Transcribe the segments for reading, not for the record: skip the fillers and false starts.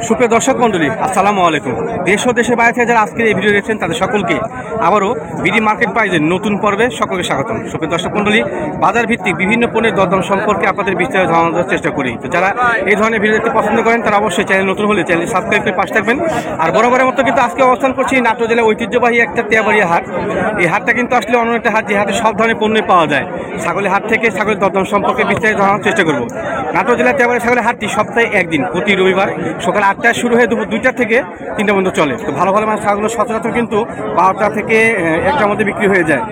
সুপ্রিয় দর্শক মন্ডলী, আসসালামু আলাইকুম। দেশ ও দেশের বাইরে থেকে যারা আজকের এই ভিডিও দেখছেন তাদের সকলকে আবারও বিডি মার্কেট প্রাইজের নতুন পর্বে সকলকে স্বাগতম। সুপ্রিয় দর্শক মন্ডলী, বাজার ভিত্তিক বিভিন্ন পণ্যের দরদাম সম্পর্কে আপনাদের বিস্তারিত জানানোর চেষ্টা করি। তো যারা এই ধরনের ভিডিও দেখতে পছন্দ করেন তারা অবশ্যই চ্যানেল নতুন হলে চ্যানেল সাবস্ক্রাইব করে পাশে থাকবেন। আর বরাবরের মতো কিন্তু আজকে অবস্থান করছি নাটোর জেলার ঐতিহ্যবাহী একটা তেয়াবাড়িয়া হাট। এই হাটটা কিন্তু আসলে অন্য একটা হাট, যে হাটে সব ধরনের পণ্য পাওয়া যায়। ছাগলের হাট থেকে ছাগলের দরদাম সম্পর্কে বিস্তারিত জানানোর চেষ্টা করব। নাটোর জেলার তেয়াবাড়িয়া ছাগলের হাটটি সপ্তাহে একদিন, প্রতি রবিবার সকাল 8টায় শুরু হয়ে দুপুর 2টা থেকে 3টা পর্যন্ত চলে। তো ভালো ভালো মাছ ছাগলগুলো সচরাচর কিন্তু 12টা থেকে 1টার মধ্যে বিক্রি হয়ে যায়।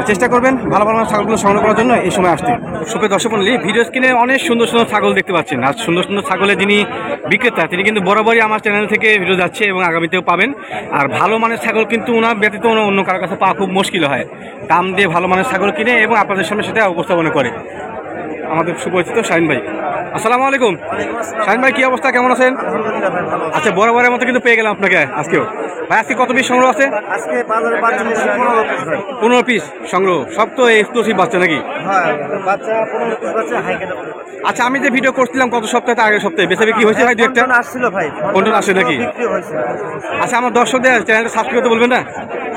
চেষ্টা করবেন ভালো ভালো মাছ ছাগলগুলো সংগ্রহ করার জন্য এই সময় আসতে। সুপ্রিয় দর্শক মণ্ডলী, ভিডিও স্ক্রিনে অনেক সুন্দর সুন্দর ছাগল দেখতে পাচ্ছেন। আর সুন্দর সুন্দর ছাগলের যিনি বিক্রেতা তিনি কিন্তু বরাবরই আমার চ্যানেল থেকে ভিডিও যাচ্ছে এবং আগামীতেও পাবেন। আর ভালো মানের ছাগল কিন্তু ওনার ব্যতীত অন্য কারোর কাছে পাওয়া খুব মুশকিল হয়। দাম দিয়ে ভালো মানের ছাগল কিনে এবং আপনাদের সামনে সেটা উপস্থাপনা করে আমাদের সুপরিচিত শাহিন ভাই। আসসালামু আলাইকুম শাহিন ভাই, কি অবস্থা, কেমন আছেন? আচ্ছা, বরাবরের মতো কিন্তু পেয়ে গেলাম আপনাকে আজকেও। ভাই আজকে কত পিস সংগ্রহ আছে? আজকে বাজারে বাচ্চা 15 পিস সংগ্রহ। সব তো এক্সক্লুসিভ বাচ্চা নাকি? হ্যাঁ, বাচ্চা 15 পিস বাচ্চা হাই কেটে। আচ্ছা, আমি যে ভিডিও করছিলাম গত সপ্তাহে, আগের সপ্তাহে বেচা বিক্রি হয়েছে ভাই? দু একটা আসছিল ভাই, কোনটা আসে নাকি? বিক্রি হয়েছে। আচ্ছা, আমার দর্শকদের চ্যানেলটা সাবস্ক্রাইব করতে বলবেন না?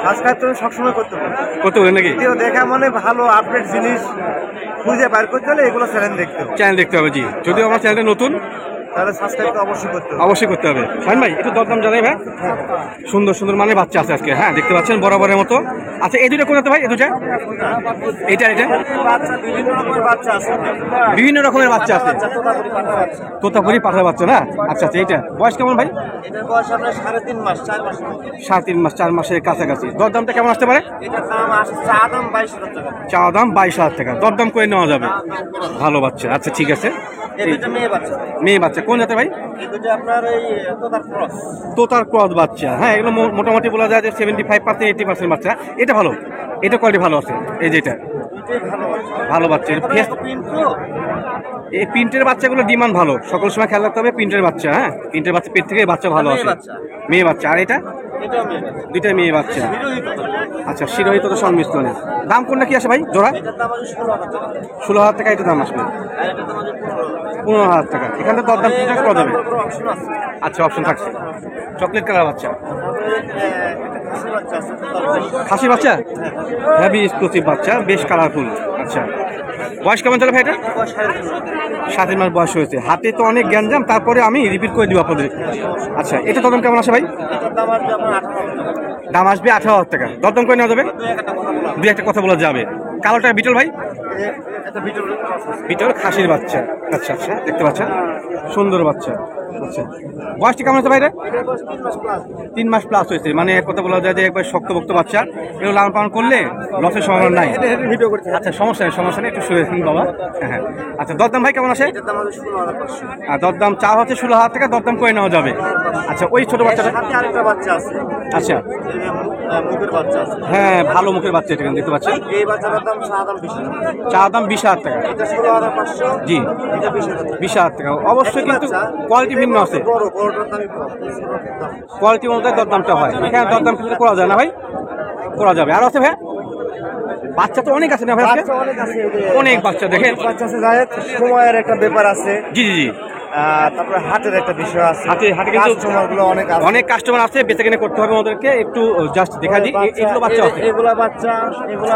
সাবস্ক্রাইব তো সবসময় করতে হবে। করতে বলবেন নাকি? ভিডিও দেখা মানে ভালো আপডেট জিনিস খুঁজে বের করতে হলে এগুলো চ্যানেল দেখতে হবে। চ্যানেল দেখতে হবে, জি। যদিও আমার চ্যানেলটা নতুন, তাহলে সাবস্ক্রাইব তো অবশ্যই করতে হবে। অবশ্যই করতে হবে। শাহিন ভাই একটু দরদাম জানাই ভাই। সুন্দর সুন্দর মানে বাচ্চা আছে আজকে, হ্যাঁ দেখতে পাচ্ছেন বরাবরের মতো। আচ্ছা, এই দুটো কোথাতে ভাই? এই দুটা, এটা এটা বাচ্চা বিভিন্ন রকমের বাচ্চা আছে, বিভিন্ন রকমের বাচ্চা আছে। তোতাপুরি পাঠার বাচ্চা না? আচ্ছা আচ্ছা, এইটা বয়স কেমন ভাই? এটার বয়স আপনার 3.5 মাস, 4 মাস। 3.5 মাস, 4 মাসের কাছাকাছি। দরদামটা কেমন আসতে পারে? এটার দাম আসে চা দাম 22,000 টাকা। চা দাম 22,000 টাকা, দরদাম করে নেওয়া যাবে। ভালো বাচ্চা, আচ্ছা ঠিক আছে। এই দুটো মেয়ে বাচ্চা। মেয়ে বাচ্চা কোন জাতের ভাই? এই দুটো আপনার এই তোতার ক্রস। তোতার ক্রস বাচ্চা, হ্যাঁ এগুলো মোটামুটি বলা যায় যে 75% 80% বাচ্চা। এটা ভালো, এটা কোয়ালিটি ভালো আছে। এই যেটা দুটোই ভালো বাচ্চা। ভালো বাচ্চা, ফেস প্রিন্ট তো এই প্রিন্টের বাচ্চাগুলো ডিমান্ড ভালো। সকল সময় খেয়াল রাখতে হবে প্রিন্টের বাচ্চা, হ্যাঁ প্রিন্টের বাচ্চা পেট থেকে বাচ্চা ভালো আছে। মেয়ে বাচ্চা। আর এটা এটাও মেয়ে। দুইটা মেয়ে বাচ্চা। বিরোধী তো। আচ্ছা, শিরোহিত তো সংমিশ্রণে। দাম কোনটা কি আসে ভাই জোড়া? এটার দাম আছে 16,000 টাকা। 16,000 টাকা এটা দাম আসবে। আর এটার দাম আছে 15,000। 15,000 টাকা। এখানে তো দরদাম ঠিক করা যাবে। অপশন আছে। আচ্ছা, অপশন থাকছে। চকলেট কালার বাচ্চা, তারপরে একটা খাসি বাচ্চা আছে। খাসি বাচ্চা, হেভি এক্সক্লুসিভ বাচ্চা, বেশ কালারফুল। আচ্ছা, বয়স কেমন চলে ভাই এটা? 7 মাস বয়স হয়েছে। হাতে তো অনেক গ্যাঞ্জাম, তারপরে আমি রিপিট করে দিব আপনাদের। আচ্ছা, এটা দরদাম কেমন আসে ভাই? এটার দাম আসবে আপনার 18,000 টাকা। দাম আসবে 18,000 টাকা, দরদাম করে নেওয়া যাবে। দুই একটা কথা বলা যাবে। কালোটা বিটল ভাই? এটা ভিতরে বিটল খাসির বাচ্চা। আচ্ছা আচ্ছা, দেখতে পাচ্ছেন সুন্দর বাচ্চা। আচ্ছা, বয়সটি কেমন আছে ভাই? 3 মাস প্লাস হয়েছে, মানে এক কথা বলা যায় যে একবার শক্তভক্ত বাচ্চা। এগুলো লালন পালন করলে লসের সম্ভাবনা নাই। আচ্ছা, সমস্যা নেই, সমস্যা নেই, একটু শুনে বাবা। হ্যাঁ, আচ্ছা দরদাম ভাই কেমন আছে? এটার দাম আছে 16,500। আর দরদাম চা হচ্ছে 16,000 টাকা, দরদাম করে নেওয়া যাবে। আচ্ছা, ওই ছোট বাচ্চাটা? সাথে আরেকটা বাচ্চা আছে। আচ্ছা, মুখের বাচ্চা আছে। হ্যাঁ ভালো মুখের বাচ্চা, এটা দেখতে পাচ্ছেন। এই বাচ্চাটার দাম চা দাম 20,000। চা দাম 20,000 টাকা। এটা 16,500। জি, এটা 20,000। 20,000 টাকা। অবশ্যই কিন্তু কোয়ালিটি ভিন্ন আছে, বড়টার দামই কম। কোয়ালিটি অনুযায়ী দরদামটা হয়। এখানে দরদাম কিন্তু করা যায় না ভাই? করা যাবে। আর আছে ভাই বাচ্চা তো অনেক আছে না ভাই? আজকে বাচ্চা অনেক আছে, অনেক বাচ্চা দেখেন। বাচ্চা আছে, যাই হোক, সময়ের একটা ব্যাপার আছে। জি জি জি, তারপরে হাটের একটা বিষয় আছে। হাটে কিন্তু কাস্টমারগুলো অনেক আছে। অনেক কাস্টমার আছে, বেচা কিনে করতে হবে ওদেরকে। একটু জাস্ট দেখা দিই, এগুলো বাচ্চা আছে। এগুলা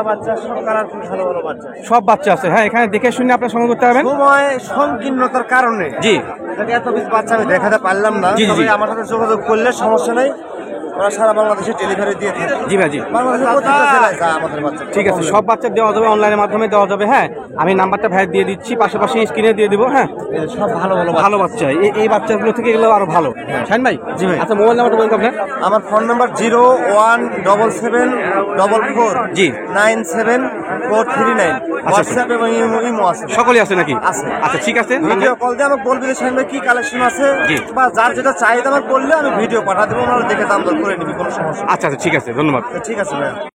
বাচ্চা সব কালারফুল ভালো ভালো বাচ্চা। সব বাচ্চা আছে, হ্যাঁ এখানে দেখে শুনে আপনার সংগ্রহ করতে পারবেন। সময় সংকীর্ণতার কারণে জি, এত বেশি বাচ্চা আমি দেখাতে পারলাম না। জি, জি, তবে জি। আমার সাথে যোগাযোগ করলে সমস্যা নেই, ওরা সারা বাংলাদেশে ডেলিভারি দিয়ে থাকে। জি ভাই, জি বাংলাদেশের প্রত্যেকটা জেলায় যায় আমাদের বাচ্চা। ঠিক আছে, সব বাচ্চা দেওয়া যাবে, অনলাইনের মাধ্যমে দেওয়া যাবে। হ্যাঁ, আমি নাম্বারটা ভাই দিয়ে দিচ্ছি, পাশাপাশি স্ক্রিনে দিয়ে দিব। হ্যাঁ, সব ভালো ভালো ভালো বাচ্চা, এই বাচ্চাগুলো থেকে এগুলো আরো ভালো। শাহিন ভাই? জি ভাই। আচ্ছা, মোবাইল নাম্বারটা বলুন তো আপনার। আমার ফোন নাম্বার 017744 জি 97439। হোয়াটসঅ্যাপ এবং ইমো আছে। সকলেই আছে নাকি? আছে। আচ্ছা ঠিক আছে, ভিডিও কল দিয়ে আমাকে বলবি যে শাহিন ভাই কি কালেকশন আছে, জি। বা যার যেটা চাহিদা আমাকে বললে আমি ভিডিও পাঠা দেবো, ওনারা দেখে দাম দর করে নিবি, কোনো সমস্যা নেই। আচ্ছা আচ্ছা ঠিক আছে, ধন্যবাদ। ঠিক আছে ভাই।